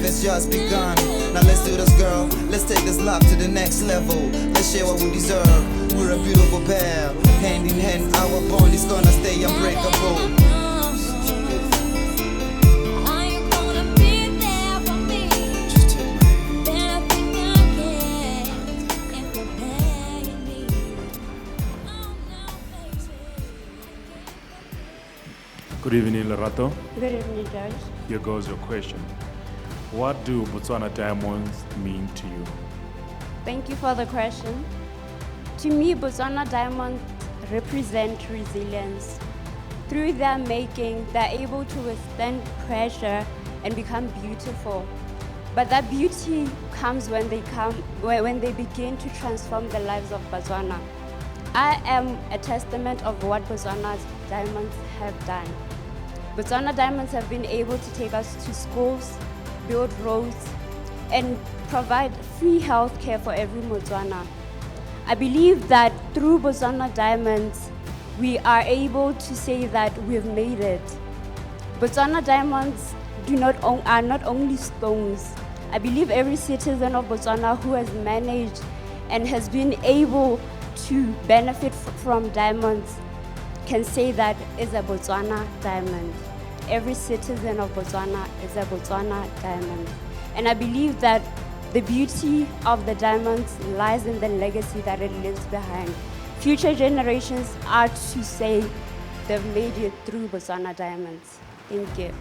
has just begun. Now let's do this, girl. Let's take this love to the next level. Let's share what we deserve. We're a beautiful pair. Hand in hand, our bond is gonna stay unbreakable. Good evening, Lorato. Good evening, Judge. Here goes your question. What do Botswana diamonds mean to you? Thank you for the question. To me, Botswana diamonds represent resilience. Through their making, they're able to withstand pressure and become beautiful. But that beauty comes when they begin to transform the lives of Botswana. I am a testament of what Botswana's diamonds have done. Botswana diamonds have been able to take us to schools, build roads, and provide free health care for every Botswana. I believe that through Botswana diamonds, we are able to say that we've made it. Botswana diamonds are not only stones. I believe every citizen of Botswana who has managed and has been able to benefit from diamonds can say that is a Botswana diamond. Every citizen of Botswana is a Botswana diamond. And I believe that the beauty of the diamonds lies in the legacy that it leaves behind. Future generations are to say they've made it through Botswana diamonds. Thank you.